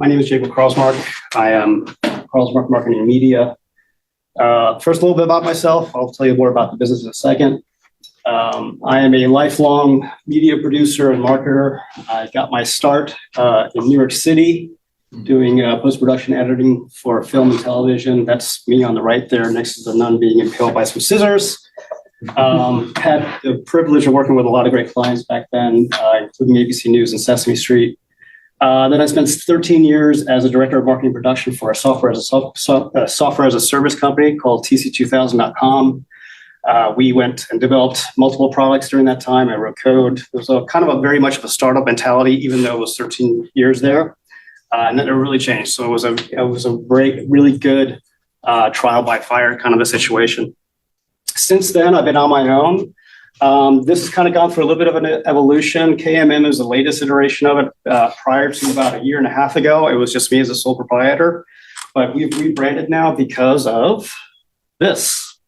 My name is Jacob Carlsmark. I am Carlsmark Marketing and Media. First, a little bit about myself. I'll tell you more about the business in a second. I am a lifelong media producer and marketer. I got my start in New York City doing post-production editing for film and television. That's me on the right there, next to the nun being impaled by some scissors. Had the privilege of working with a lot of great clients back then, including ABC News and Sesame Street. Then I spent 13 years as a director of marketing production for a software as a service company called TC2000.com. We went and developed multiple products during that time. I wrote code. It was very much of a startup mentality, even though it was 13 years there. And then it really changed. So it was a great, really good trial by fire kind of a situation. Since then, I've been on my own. This has kind of gone through a little bit of an evolution. KMM is the latest iteration of it. Prior to about a year and a half ago, it was just me as a sole proprietor. But we've rebranded now because of this.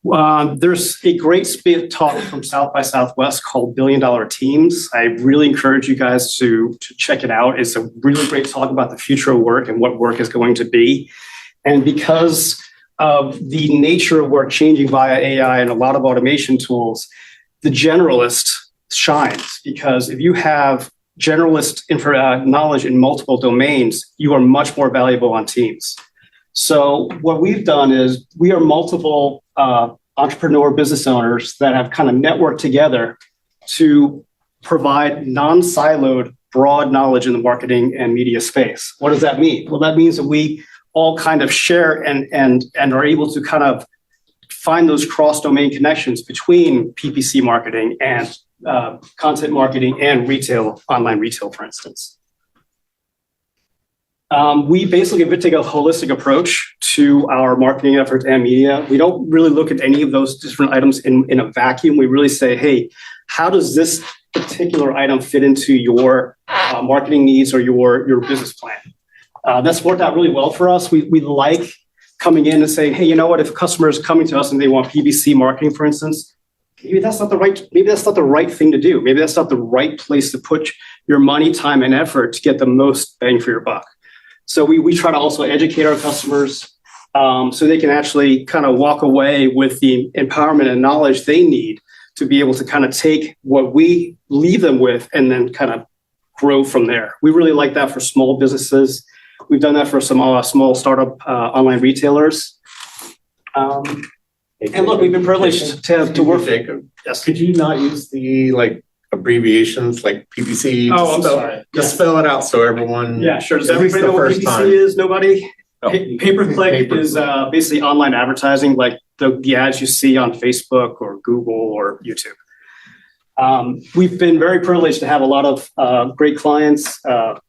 There's a great talk from South by Southwest called $1 Billion Teams. I really encourage you guys to check it out. It's a really great talk about the future of work and what work is going to be. And because of the nature of work changing via AI and a lot of automation tools, the generalist shines, because if you have generalist knowledge in multiple domains, you are much more valuable on teams. So what we've done is we are multiple entrepreneur business owners that have kind of networked together to provide non-siloed, broad knowledge in the marketing and media space. What does that mean? Well, that means that we all kind of share and are able to kind of find those cross-domain connections between PPC marketing and content marketing and retail, online retail, for instance. We basically take a holistic approach to our marketing efforts and media. We don't really look at any of those different items in a vacuum. We really say, hey, how does this particular item fit into your marketing needs or your business plan? That's worked out really well for us. We like coming in and saying, hey, you know what, if a customer is coming to us and they want PPC marketing, for instance, maybe that's not the right thing to do. Maybe that's not the right place to put your money, time, and effort to get the most bang for your buck. So we try to also educate our customers so they can actually kind of walk away with the empowerment and knowledge they need to be able to kind of take what we leave them with and then kind of grow from there. We really like that for small businesses. We've done that for some small startup online retailers. And look, we've been privileged to work. Jacob, yes. Could you not use the abbreviations like PPC? Oh, I'm sorry. Just spell it out so everyone. Yeah, sure. Does everybody know what PPC is? Nobody? Oh. Pay-per-click is basically online advertising, like the ads you see on Facebook or Google or YouTube. We've been very privileged to have a lot of great clients.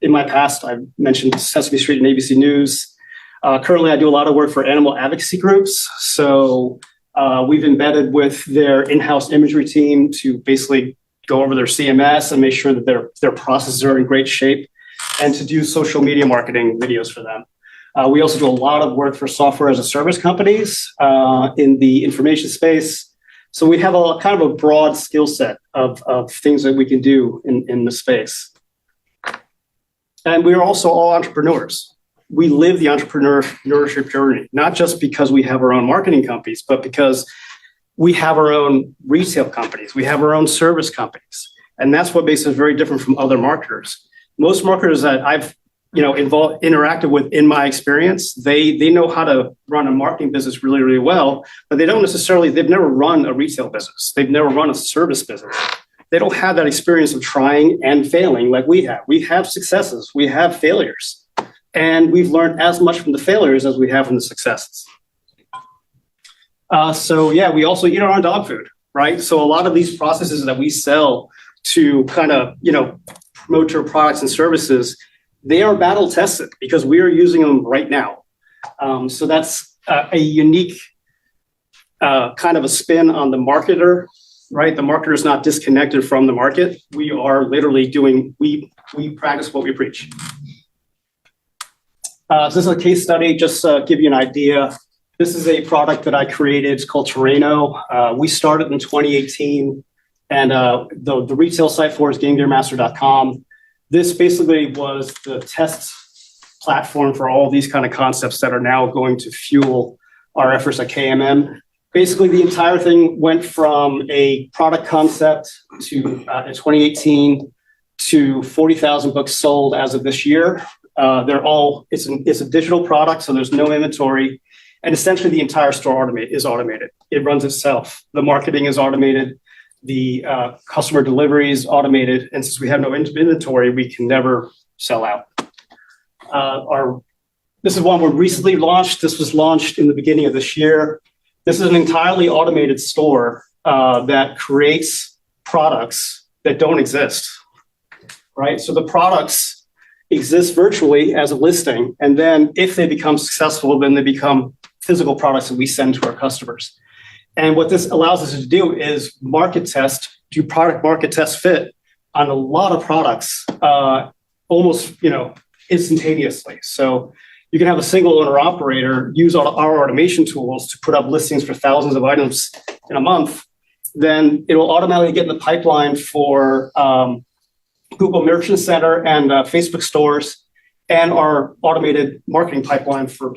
In my past, I've mentioned Sesame Street and ABC News. Currently, I do a lot of work for animal advocacy groups. So we've embedded with their in-house imagery team to basically go over their CMS and make sure that their processes are in great shape, and to do social media marketing videos for them. We also do a lot of work for software as a service companies in the information space. So we have a kind of a broad skill set of things that we can do in the space. And we are also all entrepreneurs. We live the entrepreneurship journey, not just because we have our own marketing companies, but because we have our own retail companies. We have our own service companies. And that's what makes us very different from other marketers. Most marketers that I've interacted with in my experience, they know how to run a marketing business really, really well, but they've never run a retail business. They've never run a service business. They don't have that experience of trying and failing like we have. We have successes, we have failures, and we've learned as much from the failures as we have from the successes. We also eat our own dog food, right? So a lot of these processes that we sell to kind of, promote your products and services, they are battle tested because we are using them right now. So that's a unique kind of a spin on the marketer, right? The marketer is not disconnected from the market. We are literally we practice what we preach. So this is a case study, just to give you an idea. This is a product that I created. It's called Terreno. We started in 2018, and the retail site for it is GameGearMaster.com. This basically was the test platform for all these kind of concepts that are now going to fuel our efforts at KMM. Basically, the entire thing went from a product concept to in 2018 to 40,000 books sold as of this year. It's a digital product, so there's no inventory. And essentially the entire store is automated. It runs itself. The marketing is automated. The customer delivery is automated. And since we have no inventory, we can never sell out. This is one we recently launched. This was launched in the beginning of this year. This is an entirely automated store that creates products that don't exist, right? So the products exist virtually as a listing. And then if they become successful, then they become physical products that we send to our customers. And what this allows us to do is do product market test fit on a lot of products almost, instantaneously. So you can have a single owner operator use our automation tools to put up listings for thousands of items in a month. Then it will automatically get in the pipeline for Google Merchant Center and Facebook stores and our automated marketing pipeline for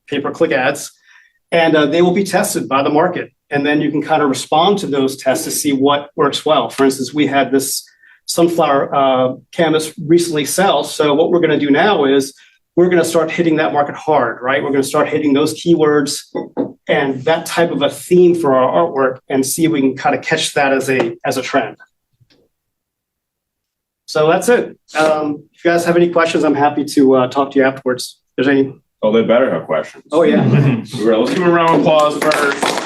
pay-per-click ads. And they will be tested by the market. And then you can kind of respond to those tests to see what works well. For instance, we had this sunflower canvas recently sell. So what we're going to do now is we're going to start hitting that market hard, right? We're going to start hitting those keywords and that type of a theme for our artwork and see if we can kind of catch that as a trend. So that's it. If you guys have any questions, I'm happy to talk to you afterwards. If there's any. Oh, they better have questions. Oh, yeah. Let's give them a round of applause first.